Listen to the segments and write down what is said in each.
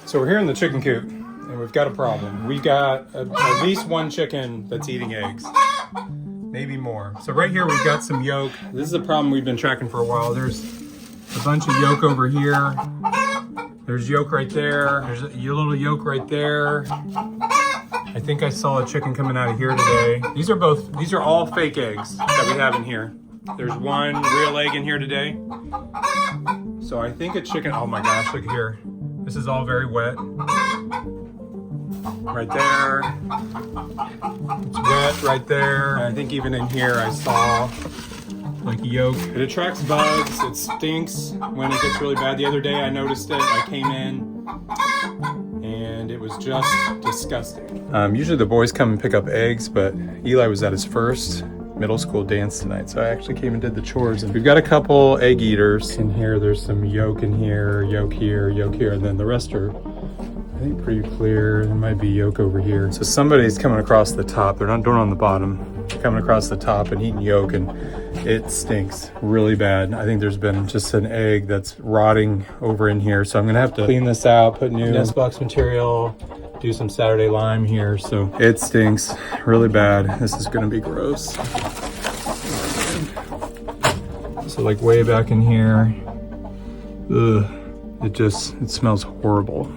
So we're here in the chicken coop, and we've got a problem. We've got at least one chicken that's eating eggs, maybe more. So right here we've got some yolk. This is a problem we've been tracking for a while. There's a bunch of yolk over here. There's yolk right there. There's a little yolk right there. I think I saw a chicken coming out of here today. These are all fake eggs that we have in here. There's one real egg in here today. So I think a chicken, oh my gosh, look here. This is all very wet. Right there. It's wet right there. And I think even in here I saw like yolk. It attracts bugs. It stinks when it gets really bad. The other day I noticed it. I came in and it was just disgusting. Usually the boys come and pick up eggs, but Eli was at his first middle school dance tonight, so I actually came and did the chores. And we've got a couple egg eaters in here. There's some yolk in here, yolk here, and then the rest are, I think, pretty clear. There might be yolk over here. So somebody's coming across the top. They're not doing it on the bottom. They're coming across the top and eating yolk, and it stinks really bad. I think there's been just an egg that's rotting over in here, so I'm gonna have to clean this out, put new nest box material, do some Saturday lime here. So it stinks really bad. This is gonna be gross. So like way back in here, ugh, it smells horrible.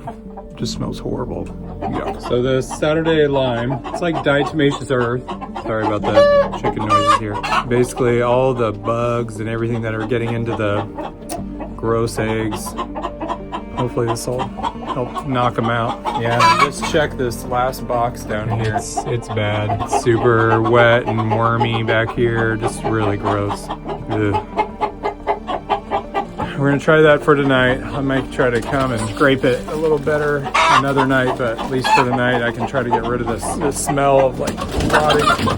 It just smells horrible. Yuck. So the Saturday lime, it's like diatomaceous earth. Sorry about the chicken noises here. Basically all the bugs and everything that are getting into the gross eggs. Hopefully this will help knock them out. Yeah, just check this last box down here. It's bad. It's super wet and wormy back here. Just really gross. Ugh. We're gonna try that for tonight. I might try to come and scrape it a little better another night, but at least for tonight I can try to get rid of this smell of like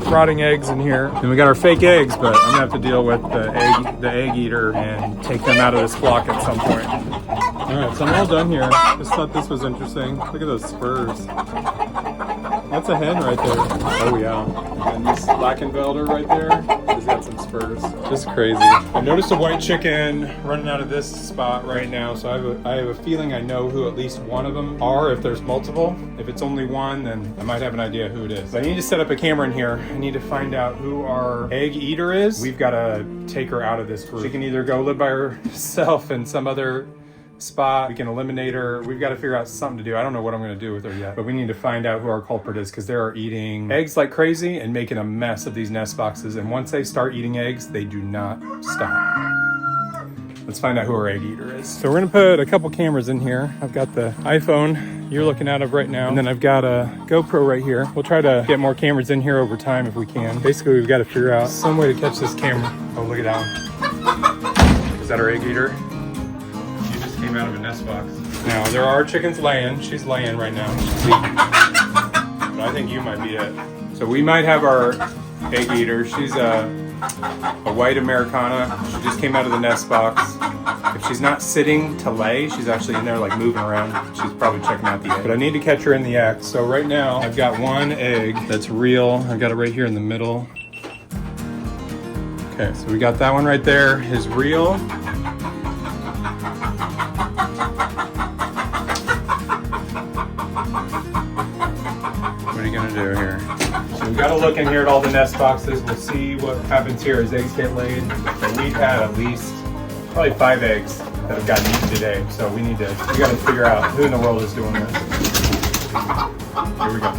rotting eggs in here. And we got our fake eggs, but I'm gonna have to deal with the egg eater and take them out of this flock at some point. All right, so I'm all done here. Just thought this was interesting. Look at those spurs. That's a hen right there. Oh yeah. And this Lackenvelder right there, he's got some spurs. Just crazy. I noticed a white chicken running out of this spot right now, so I have a feeling I know who at least one of them are if there's multiple. If it's only one, then I might have an idea who it is. But I need to set up a camera in here. I need to find out who our egg eater is. We've got to take her out of this group. She can either go live by herself in some other spot, we can eliminate her. We've got to figure out something to do. I don't know what I'm going to do with her yet, but we need to find out who our culprit is, because they are eating eggs like crazy and making a mess of these nest boxes. And once they start eating eggs, they do not stop. Let's find out who our egg eater is. So we're going to put a couple cameras in here. I've got the iPhone you're looking out of right now, and then I've got a GoPro right here. We'll try to get more cameras in here over time if we can. Basically, we've got to figure out some way to catch this camera. Oh, look at that one. Is that our egg eater? Came out of a nest box. Now there are chickens laying. She's laying right now. She's eating. But I think you might be it. So we might have our egg eater. She's a white Americana. She just came out of the nest box. If she's not sitting to lay, she's actually in there like moving around. She's probably checking out the egg. But I need to catch her in the act. So right now I've got one egg that's real. I've got it right here in the middle. Okay, so we got that one right there. Is real. What are you gonna do here? So we've got to look in here at all the nest boxes. We'll see what happens here as eggs get laid. So we've had at least probably 5 eggs that have gotten eaten today. So we got to figure out who in the world is doing this. Here we go.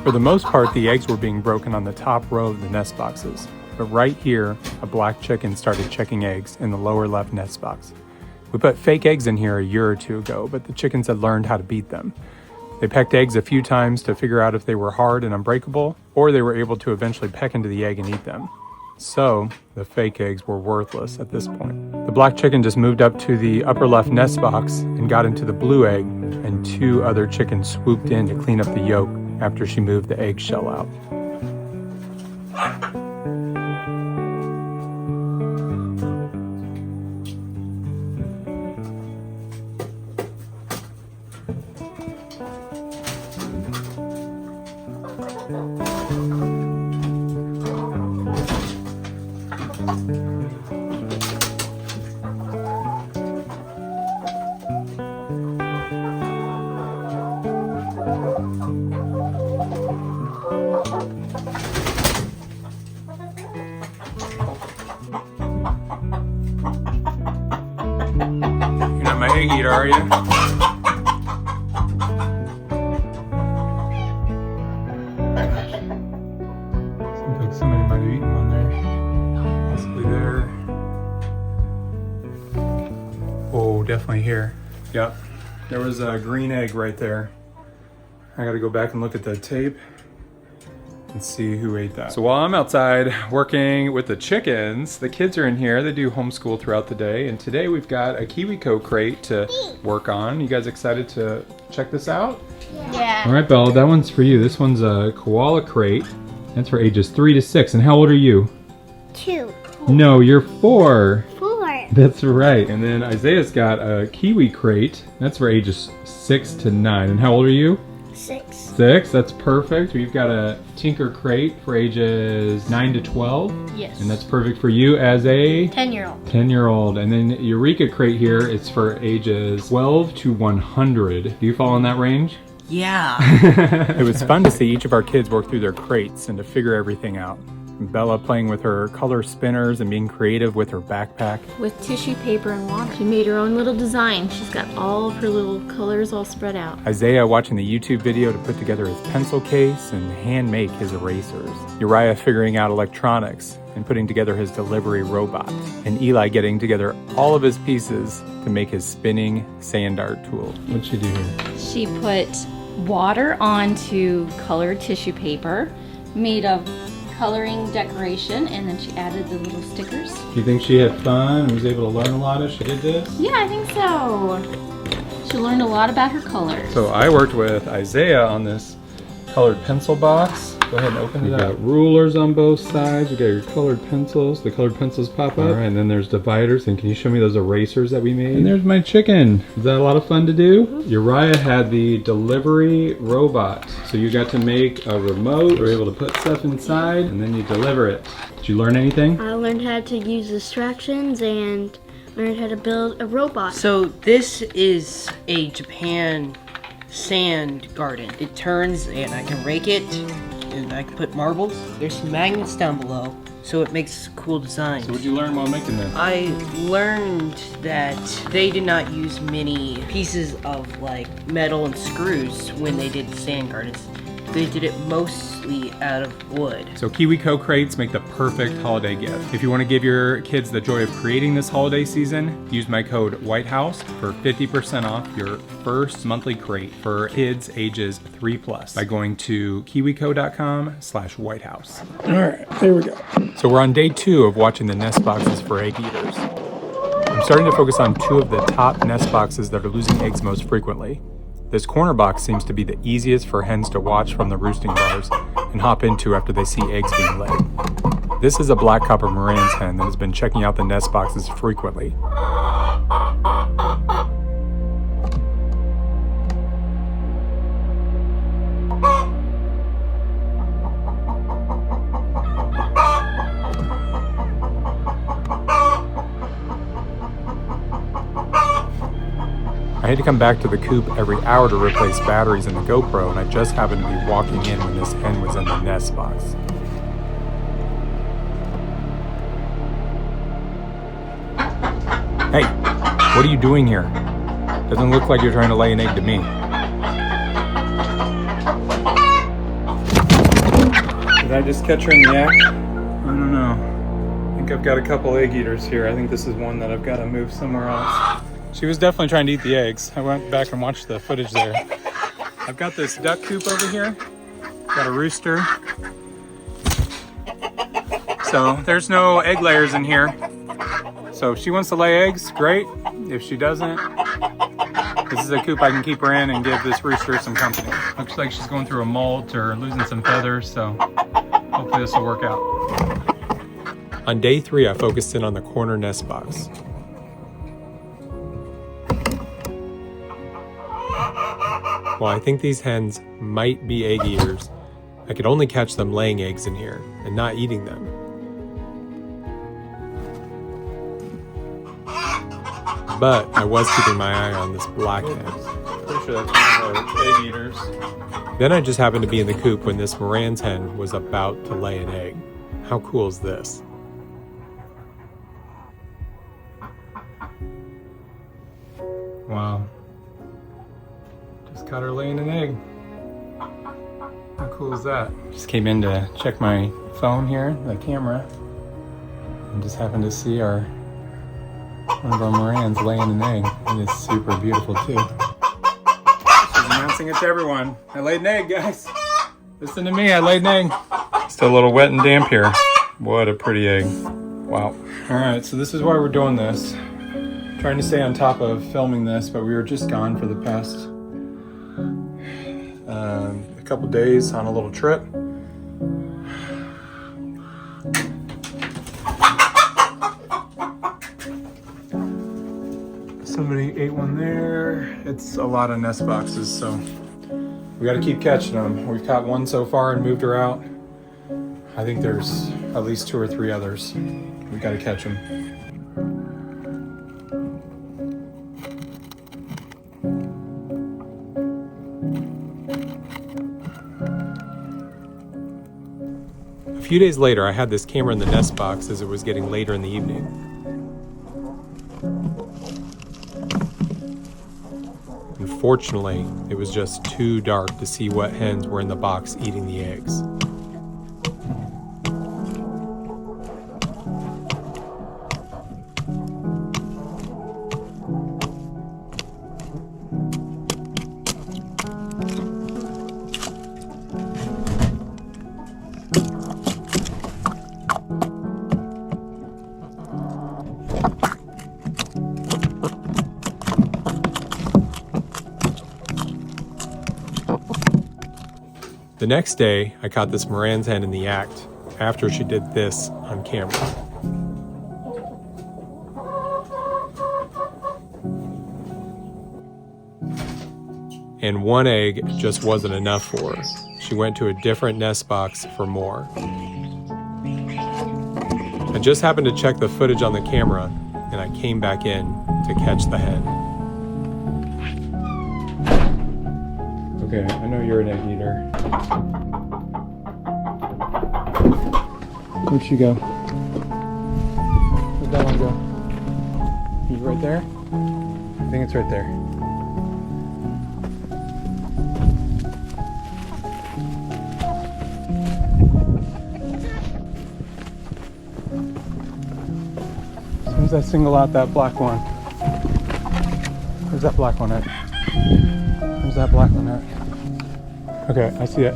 For the most part, the eggs were being broken on the top row of the nest boxes. But right here, a black chicken started checking eggs in the lower left nest box. We put fake eggs in here a year or two ago, but the chickens had learned how to beat them. They pecked eggs a few times to figure out if they were hard and unbreakable, or they were able to eventually peck into the egg and eat them. So, the fake eggs were worthless at this point. The black chicken just moved up to the upper left nest box and got into the blue egg, and 2 other chickens swooped in to clean up the yolk after she moved the eggshell out. You're not my egg eater, are you? Seems like somebody might have eaten one there. Possibly there. Oh, definitely here. Yep. There was a green egg right there. I gotta go back and look at the tape and see who ate that. So while I'm outside working with the chickens, the kids are in here. They do homeschool throughout the day. And today we've got a KiwiCo crate to work on. You guys excited to check this out? Yeah. All right, Bella, that one's for you. This one's a koala crate. That's for ages 3 to 6. And how old are you? 2. No, you're 4. 4. That's right. And then Isaiah's got a kiwi crate. That's for ages 6 to 9. And how old are you? 6. 6, that's perfect. We've got a Tinker crate for ages 9 to 12. Yes. And that's perfect for you as a 10-year-old. 10-year-old. And then Eureka crate here is for ages 12 to 100. Do you fall in that range? Yeah. It was fun to see each of our kids work through their crates and to figure everything out. Bella playing with her color spinners and being creative with her backpack. With tissue paper and water. She made her own little design. She's got all of her little colors all spread out. Isaiah watching the YouTube video to put together his pencil case and hand make his erasers. Uriah figuring out electronics and putting together his delivery robot. And Eli getting together all of his pieces to make his spinning sand art tool. What'd she do here? She put water onto colored tissue paper made of coloring decoration, and then she added the little stickers. Do you think she had fun and was able to learn a lot as she did this? Yeah, I think so. She learned a lot about her colors. So I worked with Isaiah on this colored pencil box. Go ahead and open it up. We've got rulers on both sides. We got your colored pencils. The colored pencils pop up. All right, and then there's dividers. And can you show me those erasers that we made? And there's my chicken. Was that a lot of fun to do? Mm-hmm. Uriah had the delivery robot. So you got to make a remote. You were able to put stuff inside, and then you deliver it. Did you learn anything? I learned how to use distractions and learned how to build a robot. So this is a Japan sand garden. It turns and I can rake it and I can put marbles. There's some magnets down below so it makes cool designs. So what'd you learn while making this? I learned that they did not use many pieces of like metal and screws when they did the sand gardens. They did it mostly out of wood. So KiwiCo crates make the perfect holiday gift. If you want to give your kids the joy of creating this holiday season, use my code WHITEHOUSE for 50% off your first monthly crate for kids ages 3+ by going to kiwico.com/whitehouse. All right, there we go. So we're on day 2 of watching the nest boxes for egg eaters. I'm starting to focus on 2 of the top nest boxes that are losing eggs most frequently. This corner box seems to be the easiest for hens to watch from the roosting bars and hop into after they see eggs being laid. This is a black copper Moran's hen that has been checking out the nest boxes frequently. I had to come back to the coop every hour to replace batteries in the GoPro, and I just happened to be walking in when this hen was in the nest box. Hey, what are you doing here? Doesn't look like you're trying to lay an egg to me. Did I just catch her in the act? I don't know. I think I've got a couple egg eaters here. I think this is one that I've got to move somewhere else. She was definitely trying to eat the eggs. I went back and watched the footage there. I've got this duck coop over here. Got a rooster. So there's no egg layers in here. So if she wants to lay eggs, great. If she doesn't, this is a coop I can keep her in and give this rooster some company. Looks like she's going through a molt or losing some feathers, so hopefully this will work out. On day 3, I focused in on the corner nest box. While I think these hens might be egg eaters, I could only catch them laying eggs in here and not eating them. But I was keeping my eye on this black hen. Pretty sure that's one of the egg eaters. Then I just happened to be in the coop when this Moran's hen was about to lay an egg. How cool is this? Wow. Just caught her laying an egg. How cool is that? Just came in to check my phone here, the camera, and just happened to see one of our Morans laying an egg. And it's super beautiful too. She's announcing it to everyone. I laid an egg, guys. Listen to me, I laid an egg. Still a little wet and damp here. What a pretty egg. Wow. All right, so this is why we're doing this. Trying to stay on top of filming this, but we were just gone for the past a couple days on a little trip. Somebody ate one there. It's a lot of nest boxes, so we got to keep catching them. We've caught one so far and moved her out. I think there's at least 2 or 3 others. We got to catch them. A few days later, I had this camera in the nest box as it was getting later in the evening. Unfortunately, it was just too dark to see what hens were in the box eating the eggs. The next day, I caught this Moran's hen in the act after she did this on camera. And one egg just wasn't enough for her. She went to a different nest box for more. I just happened to check the footage on the camera, and I came back in to catch the hen. Okay, I know you're an egg eater. Where'd she go? Where'd that one go? You right there? I think it's right there. As soon as I single out that black one. Where's that black one at? Where's that black one at? Okay, I see it.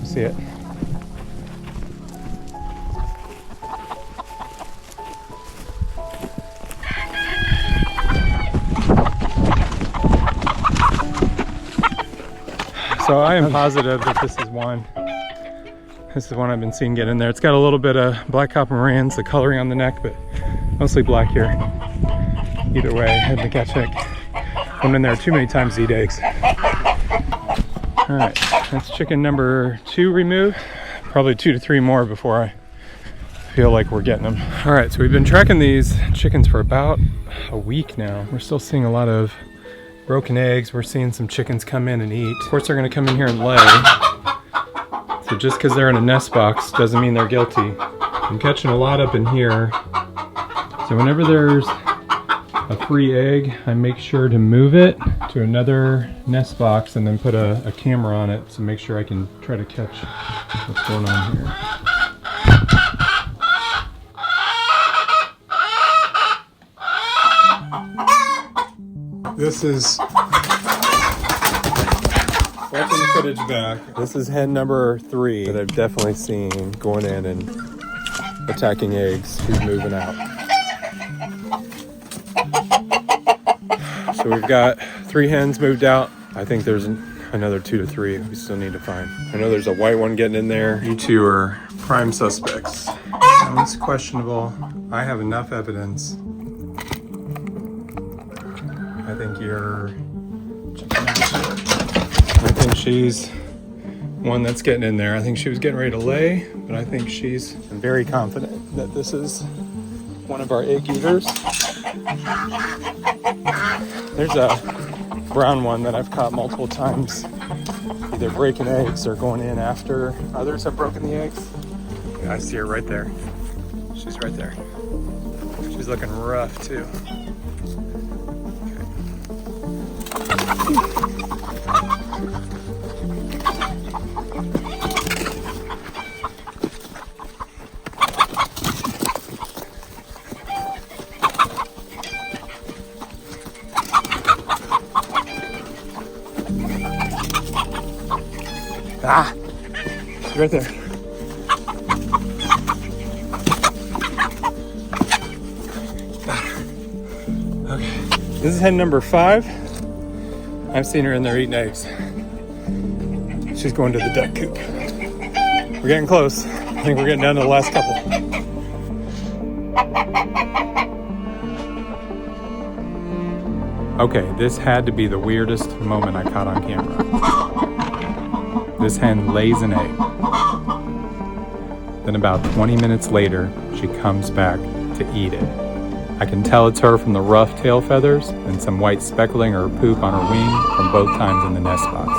I see it. So I am positive that this is one. This is one I've been seeing get in there. It's got a little bit of black copper Morans, the coloring on the neck, but mostly black here. Either way, I had to catch it. Went in there too many times to eat eggs. All right, that's chicken number 2 removed. Probably 2 to 3 more before I feel like we're getting them. All right, so we've been tracking these chickens for about a week now. We're still seeing a lot of broken eggs. We're seeing some chickens come in and eat. Of course, they're gonna come in here and lay. So just because they're in a nest box doesn't mean they're guilty. I'm catching a lot up in here. So whenever there's a free egg, I make sure to move it to another nest box and then put a camera on it to make sure I can try to catch what's going on here. This is watching the footage back. This is hen number 3 that I've definitely seen going in and attacking eggs. She's moving out. So we've got 3 hens moved out. I think there's another 2 to 3 we still need to find. I know there's a white one getting in there. You 2 are prime suspects. That one's questionable. I have enough evidence. I think you're... I think she's one that's getting in there. I think she was getting ready to lay, but I think she's very confident that this is one of our egg eaters. There's a brown one that I've caught multiple times, either breaking eggs or going in after others have broken the eggs. Yeah, I see her right there. She's right there. She's looking rough too. Ah, she's right there. Okay, this is hen number 5. I've seen her in there eating eggs. She's going to the duck coop. We're getting close. I think we're getting down to the last couple. Okay, this had to be the weirdest moment I caught on camera. This hen lays an egg. Then about 20 minutes later, she comes back to eat it. I can tell it's her from the rough tail feathers and some white speckling or poop on her wing from both times in the nest box.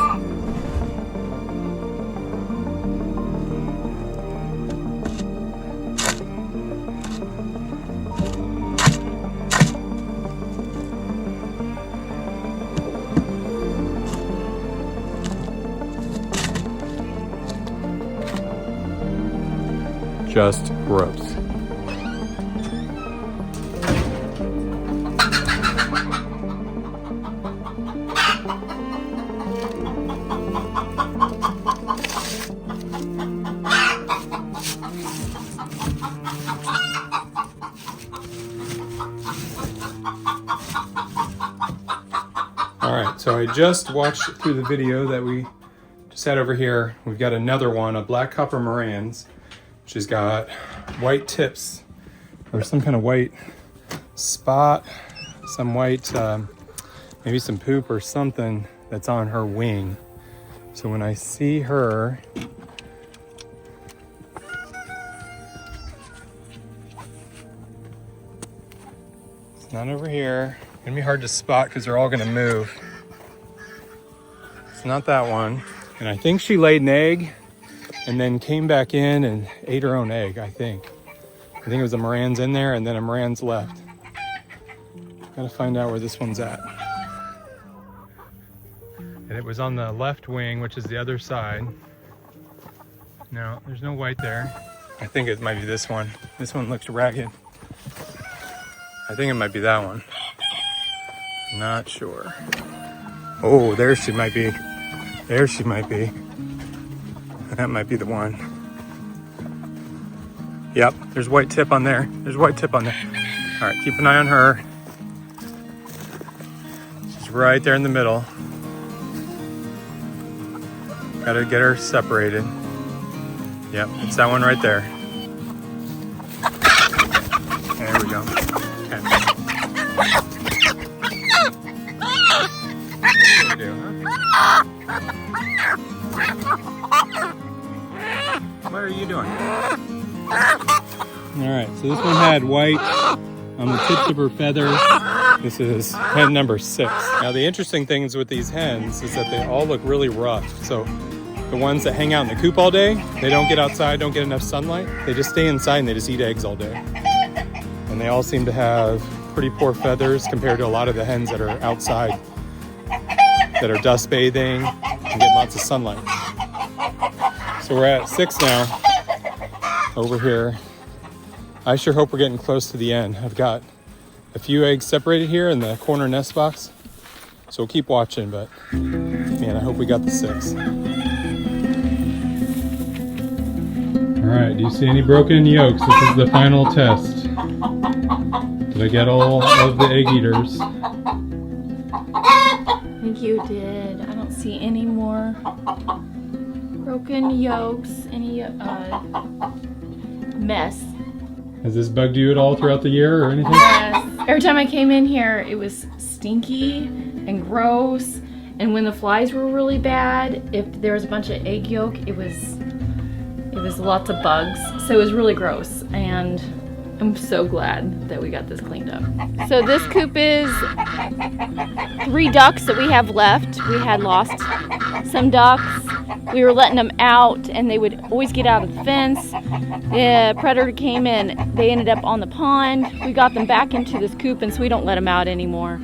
Just gross. All right, so I just watched through the video that we just had over here. We've got another one, a black copper Moran's. She's got white tips or some kind of white spot, some white, maybe some poop or something that's on her wing. So when I see her, it's not over here. It's gonna be hard to spot because they're all gonna move. It's not that one. And I think she laid an egg and then came back in and ate her own egg, I think. I think it was a Moran's in there and then a Moran's left. Gotta find out where this one's at. And it was on the left wing, which is the other side. No, there's no white there. I think it might be this one. This one looks ragged. I think it might be that one. Not sure. Oh, there she might be. There she might be. That might be the one. Yep, there's white tip on there. There's white tip on there. All right, keep an eye on her. She's right there in the middle. Gotta get her separated. Yep, it's that one right there. There we go. Okay. What do you do, huh? What are you doing? All right, so this one had white on the tips of her feathers. This is hen number 6. Now the interesting things with these hens is that they all look really rough. So the ones that hang out in the coop all day, they don't get outside, don't get enough sunlight. They just stay inside and they just eat eggs all day. And they all seem to have pretty poor feathers compared to a lot of the hens that are outside, that are dust bathing and get lots of sunlight. So we're at 6 now over here. I sure hope we're getting close to the end. I've got a few eggs separated here in the corner nest box. So we'll keep watching, but man, I hope we got the 6. All right, do you see any broken yolks? This is the final test. Did I get all of the egg eaters? I think you did. I don't see any more broken yolks, any mess. Has this bugged you at all throughout the year or anything? Yes. Every time I came in here, it was stinky and gross, And when the flies were really bad, if there was a bunch of egg yolk, it was lots of bugs. So it was really gross, and I'm so glad that we got this cleaned up. So this coop is 3 ducks that we have left. We had lost some ducks. We were letting them out and they would always get out of the fence. The predator came in, they ended up on the pond. We got them back into this coop, and so we don't let them out anymore.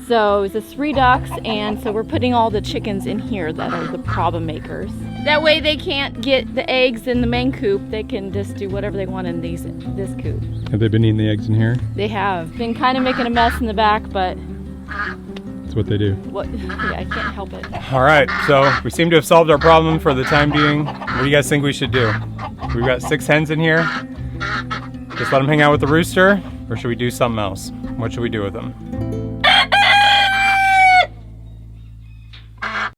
So it's the 3 ducks, and so we're putting all the chickens in here that are the problem makers. That way they can't get the eggs in the main coop. They can just do whatever they want in this coop. Have they been eating the eggs in here? They have been kind of making a mess in the back, but That's what they do. yeah, I can't help it. All right, so we seem to have solved our problem for the time being. What do you guys think we should do? We've got 6 hens in here. Just let them hang out with the rooster, or should we do something else? What should we do with them?